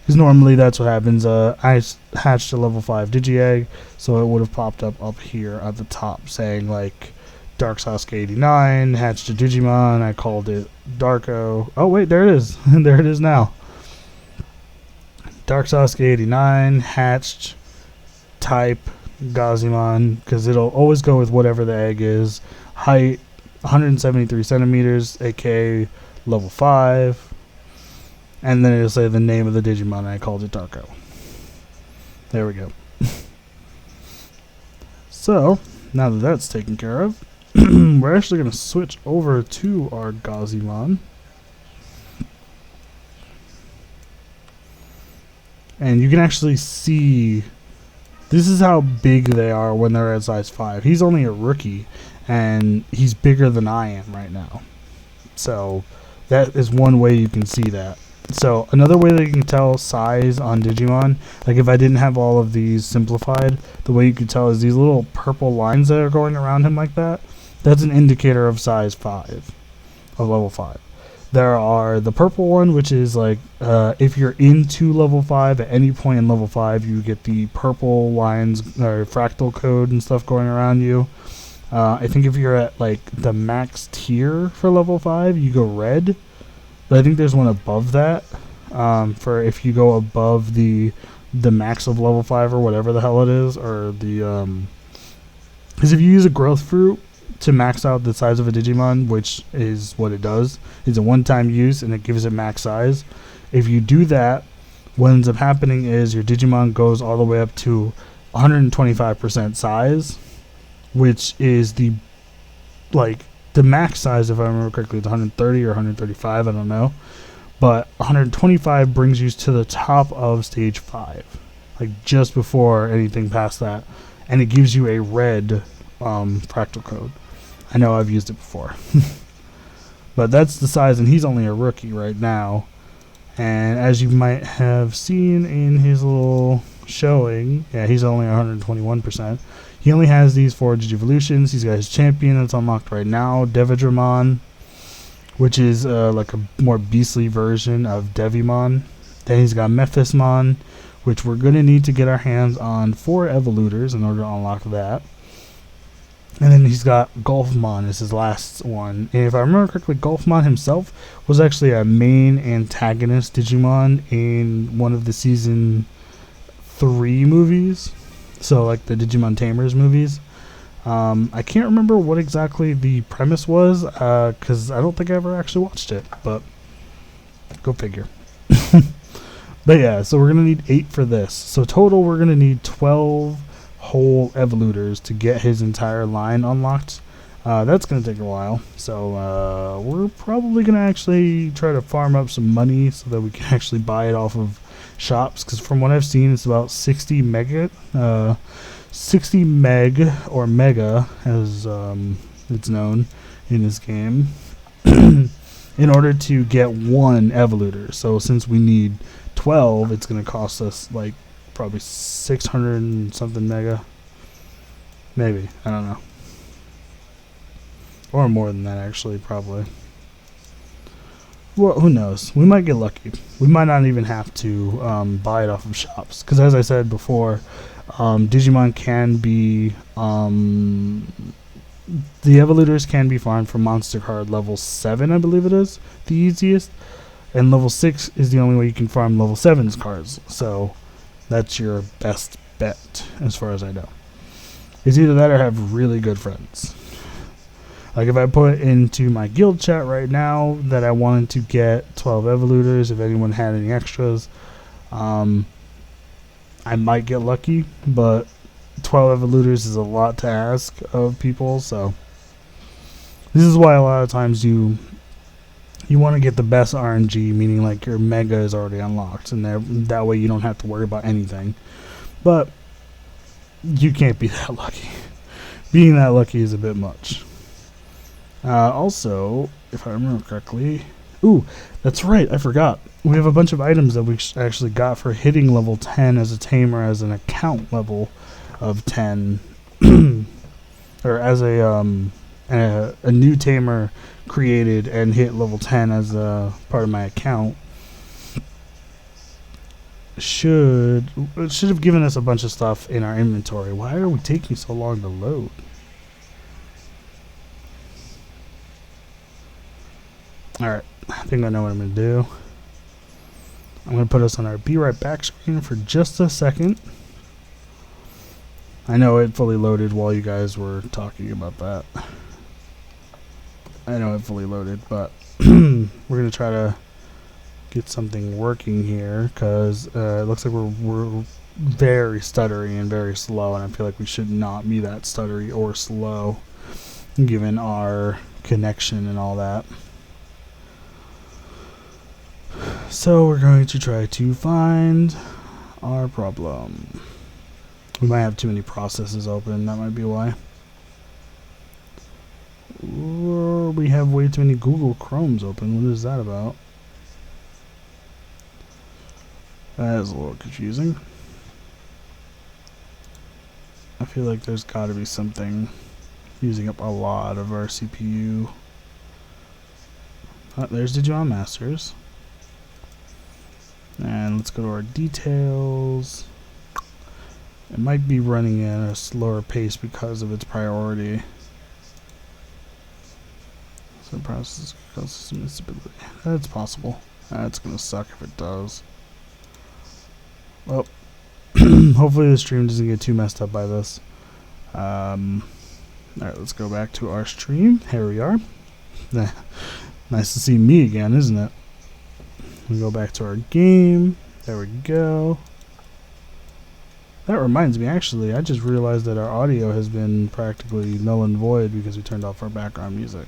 Because normally that's what happens. I hatched a level 5 Digi-Egg, so it would have popped up here at the top saying like Dark Sasuke 89, hatched a Digimon, I called it Darko. Oh wait, there it is. There it is now. Dark Sasuke 89, hatched, type, Gazimon, because it'll always go with whatever the egg is. Height, 173 centimeters, aka level 5. And then it'll say the name of the Digimon, and I called it Darko. There we go. So, now that that's taken care of, we're actually going to switch over to our Gazimon. And you can actually see, this is how big they are when they're at size 5. He's only a rookie, and he's bigger than I am right now. So, that is one way you can see that. So another way that you can tell size on Digimon, like if I didn't have all of these simplified, the way you could tell is these little purple lines that are going around him like that. That's an indicator of size 5, of level 5. There are the purple one, which is like if you're into level 5 at any point in level 5, you get the purple lines or fractal code and stuff going around you. I think if you're at like the max tier for level 5, you go red. But I think there's one above that for if you go above the max of level 5 or whatever the hell it is, or the because if you use a growth fruit to max out the size of a Digimon, which is what it does, it's a one-time use and it gives it max size. If you do that, what ends up happening is your Digimon goes all the way up to 125% size, which is the max size, if I remember correctly, is 130 or 135, I don't know. But 125 brings you to the top of stage 5, like just before anything past that. And it gives you a red fractal code. I know I've used it before. But that's the size, and he's only a rookie right now. And as you might have seen in his little showing, yeah, he's only 121%. He only has these 4 Digivolutions. He's got his champion that's unlocked right now, Devidramon, which is like a more beastly version of Devimon. Then he's got Mephismon, which we're going to need to get our hands on 4 Evolutors in order to unlock that. And then he's got Golfmon as his last one. And if I remember correctly, Golfmon himself was actually a main antagonist Digimon in one of the Season 3 movies. So like the Digimon Tamers movies. I can't remember what exactly the premise was, because I don't think I ever actually watched it, but go figure. But yeah, so we're going to need 8 for this. So total we're going to need 12 whole Evolutors to get his entire line unlocked. That's going to take a while, so we're probably going to actually try to farm up some money so that we can actually buy it off of shops, because from what I've seen, it's about 60 meg, or mega, as it's known in this game, in order to get 1 Evolutor. So since we need 12, it's going to cost us like probably 600 and something mega, maybe, I don't know, or more than that actually, probably. Well, who knows? We might get lucky. We might not even have to buy it off of shops. Because as I said before, Digimon can be... the Evolutors can be farmed from Monster Card level 7, I believe it is. The easiest. And level 6 is the only way you can farm level 7's cards. So that's your best bet, as far as I know. It's either that or have really good friends. Like if I put into my guild chat right now that I wanted to get 12 Evolutors, if anyone had any extras, I might get lucky, but 12 Evolutors is a lot to ask of people, so this is why a lot of times you want to get the best RNG, meaning like your mega is already unlocked, and that way you don't have to worry about anything. But you can't be that lucky. Being that lucky is a bit much. Also, if I remember correctly, ooh, that's right, I forgot. We have a bunch of items that we actually got for hitting level 10 as a tamer as an account level of 10. Or as a new tamer created and hit level 10 as a part of my account. It should have given us a bunch of stuff in our inventory. Why are we taking so long to load? Alright, I think I know what I'm going to do. I'm going to put us on our be right back screen for just a second. I know it fully loaded while you guys were talking about that. I know it fully loaded, but we're going to try to get something working here because it looks like we're very stuttery and very slow, and I feel like we should not be that stuttery or slow given our connection and all that. So we're going to try to find our problem. We might have too many processes open, that might be why. Or we have way too many Google Chromes open. What is that about? That is a little confusing. I feel like there's got to be something using up a lot of our CPU. Oh, there's Digimon Masters. And let's go to our details. It might be running at a slower pace because of its priority. So process causes some instability. That's possible. That's gonna suck if it does. Well, hopefully the stream doesn't get too messed up by this. Alright, let's go back to our stream. Here we are. Nice to see me again, isn't it? We go back to our game. There we go. That reminds me, actually, I just realized that our audio has been practically null and void because we turned off our background music.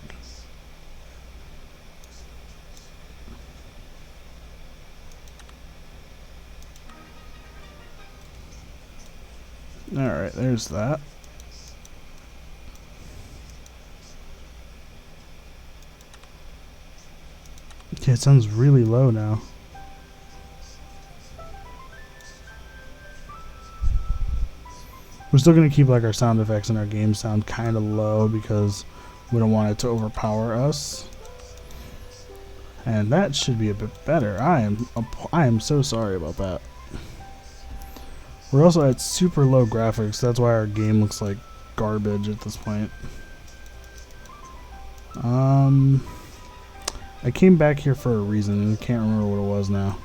Alright, there's that. Yeah, it sounds really low now. We're still going to keep like our sound effects and our game sound kind of low because we don't want it to overpower us. And that should be a bit better. I am so sorry about that. We're also at super low graphics. That's why our game looks like garbage at this point. I came back here for a reason and can't remember what it was now.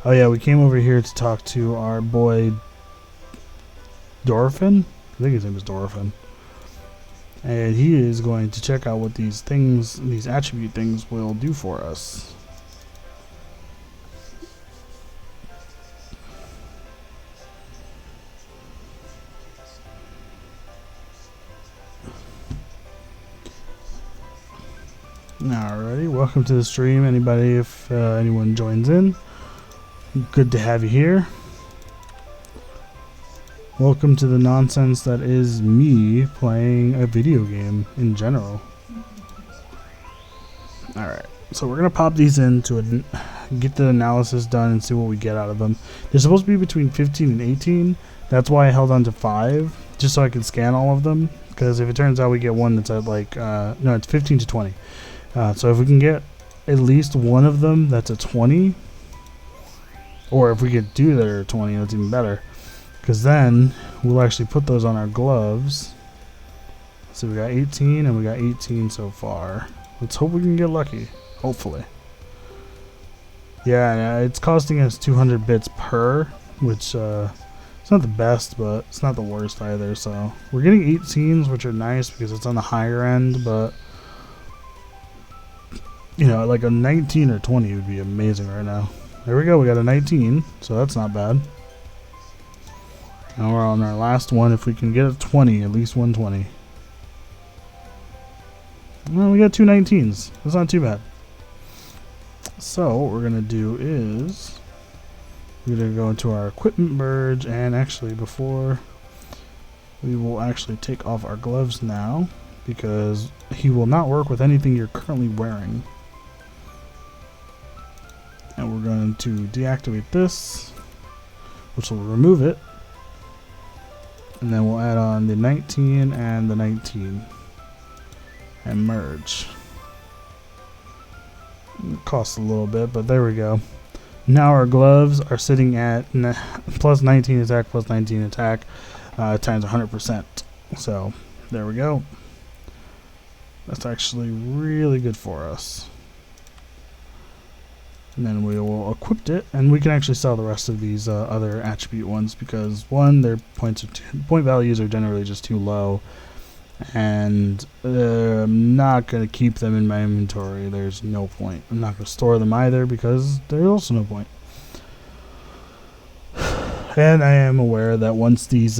Oh yeah, we came over here to talk to our boy Dorfin. I think his name is Dorfin. And he is going to check out what these things, these attribute things will do for us. Alrighty, welcome to the stream. Anybody, if anyone joins in, good to have you here. Welcome to the nonsense that is me playing a video game in general. Alright, so we're going to pop these in to get the analysis done and see what we get out of them. They're supposed to be between 15 and 18. That's why I held on to 5, just so I could scan all of them. Because if it turns out we get one that's at like, no, it's 15 to 20. So if we can get at least one of them that's a 20, or if we get 2 that are 20, that's even better. Because then we'll actually put those on our gloves. So we got 18 and we got 18 so far. Let's hope we can get lucky. Hopefully. Yeah, it's costing us 200 bits per, which it's not the best, but it's not the worst either. So we're getting 18s, which are nice because it's on the higher end, but you know, like a 19 or 20 would be amazing right now. There we go, we got a 19, so that's not bad. Now we're on our last one. If we can get a 20, at least 120. Well, we got 2 19s. That's not too bad. So what we're going to do is we're going to go into our equipment merge, and actually before we will actually take off our gloves now because he will not work with anything you're currently wearing. And we're going to deactivate this, which will remove it. And then we'll add on the 19 and the 19 and merge. It costs a little bit, but there we go. Now our gloves are sitting at plus 19 attack, plus 19 attack, times 100%. So there we go. That's actually really good for us. And then we will equip it, and we can actually sell the rest of these other attribute ones because one, their point values are generally just too low, and I'm not going to keep them in my inventory. There's no point. I'm not going to store them either because there's also no point. And I am aware that once these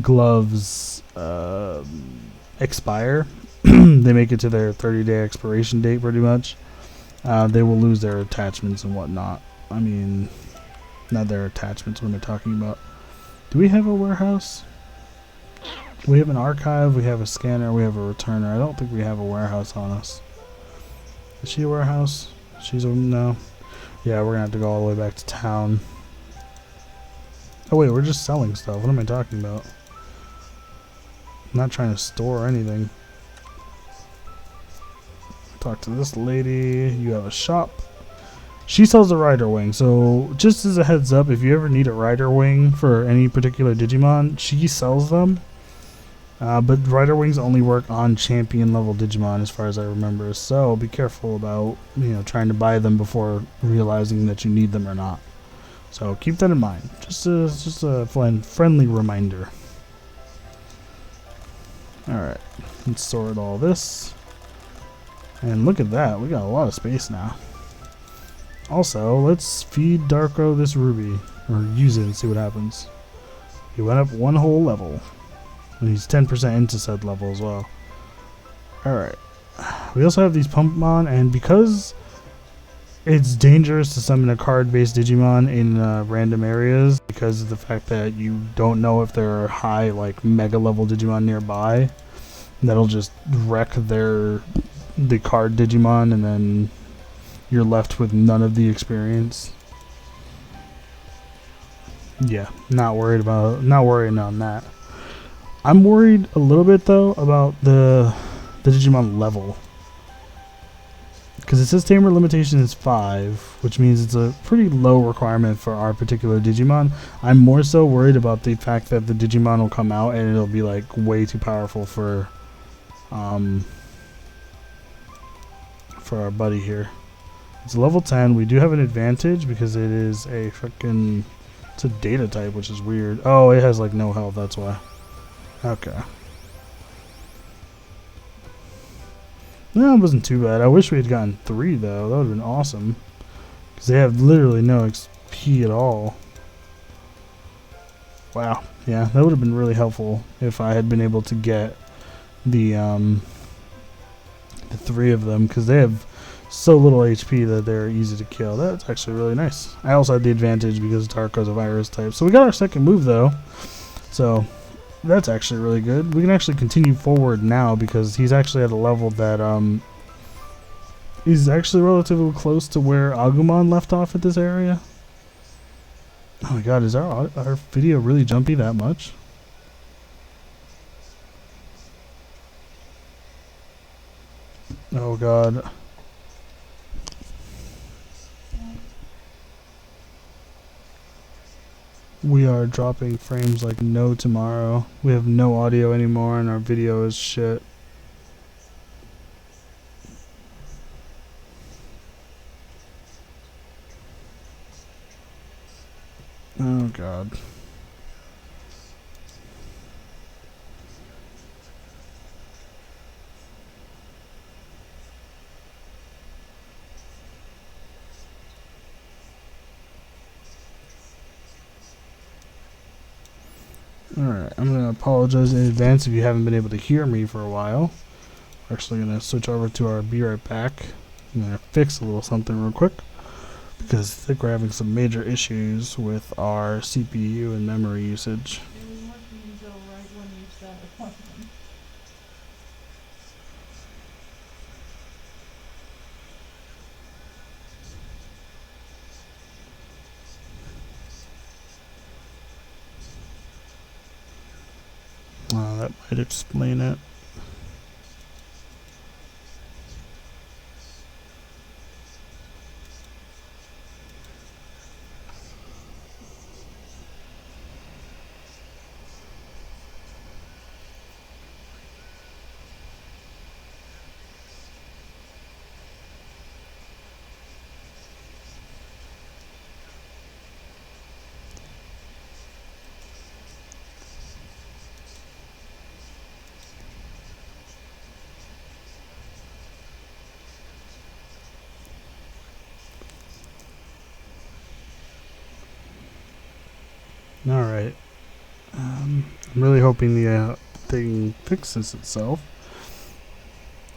gloves expire, they make it to their 30-day expiration date pretty much. They will lose their attachments and whatnot. I mean, not their attachments when they're talking about. Do we have a warehouse? We have an archive, we have a scanner, we have a returner. I don't think we have a warehouse on us. Is she a warehouse? She's a no. Yeah, we're gonna have to go all the way back to town. Oh wait, we're just selling stuff. What am I talking about? I'm not trying to store anything. Talk to this lady. You have a shop. She sells a rider wing. So just as a heads up, if you ever need a rider wing for any particular Digimon, she sells them. But rider wings only work on champion level Digimon as far as I remember. So be careful about, trying to buy them before realizing that you need them or not. So keep that in mind. Just a friendly reminder. Alright. Let's sort all this. And look at that, we got a lot of space now. Also, let's feed Darko this ruby, or use it and see what happens. He went up one whole level, and he's 10% into said level as well. Alright, we also have these Pumpmon, and because it's dangerous to summon a card-based Digimon in random areas, because of the fact that you don't know if there are high, like, mega level Digimon nearby, that'll just wreck the card Digimon, and then you're left with none of the experience. Yeah, not worrying on that. I'm worried a little bit though about the Digimon level, because it says tamer limitation is 5, which means it's a pretty low requirement for our particular Digimon. I'm more so worried about the fact that the Digimon will come out and it'll be like way too powerful for our buddy here. It's level 10. We do have an advantage because it is it's a data type, which is weird. Oh, it has like no health, that's why. Okay. No, it wasn't too bad. I wish we had gotten 3 though. That would have been awesome. Because they have literally no XP at all. Wow. Yeah, that would have been really helpful if I had been able to get the 3 of them, because they have so little HP that they're easy to kill. That's actually really nice. I also had the advantage because Darko's a virus type. So we got our second move though. So that's actually really good. We can actually continue forward now because he's actually at a level that is actually relatively close to where Agumon left off at this area. Oh my god, is our video really jumpy that much? Oh god. We are dropping frames like no tomorrow. We have no audio anymore and our video is shit. Oh god. Alright, I'm going to apologize in advance if you haven't been able to hear me for a while. We're actually going to switch over to our Be Right Back. I'm going to fix a little something real quick, because I think we're having some major issues with our CPU and memory usage. It was working until right when you said appointment. that might explain it. Alright. I'm really hoping the thing fixes itself.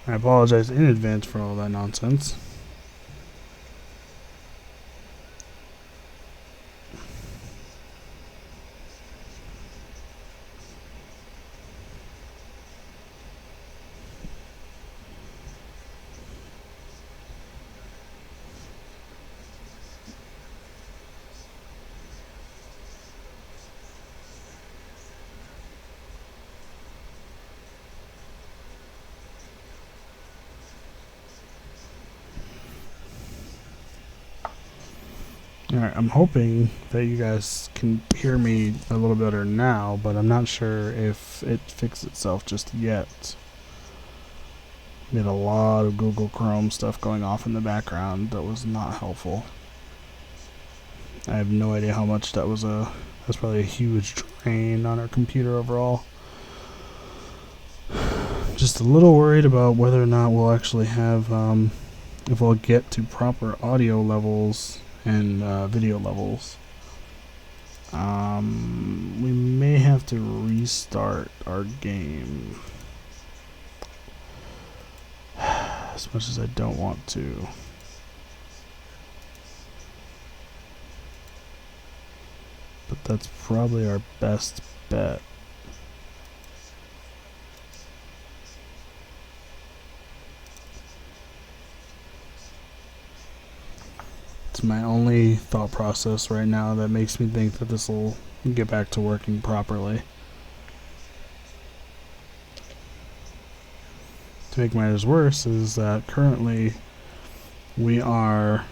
I apologize in advance for all that nonsense. Alright, I'm hoping that you guys can hear me a little better now, but I'm not sure if it fixed itself just yet. We had a lot of Google Chrome stuff going off in the background that was not helpful. I have no idea how much that was. That's probably a huge drain on our computer overall. Just a little worried about whether or not we'll actually have, if we'll get to proper audio levels and video levels. We may have to restart our game. As much as I don't want to. But that's probably our best bet. It's my only thought process right now that makes me think that this will get back to working properly. To make matters worse is that currently we are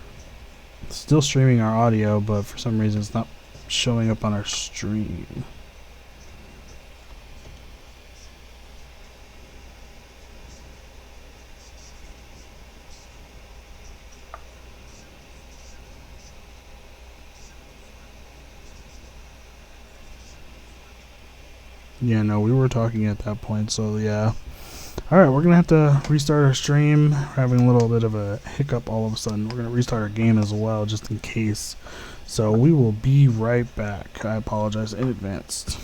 still streaming our audio, but for some reason it's not showing up on our stream. Yeah, no, we were talking at that point, so yeah. Alright, we're gonna have to restart our stream. We're having a little bit of a hiccup all of a sudden. We're gonna restart our game as well, just in case. So we will be right back. I apologize in advance.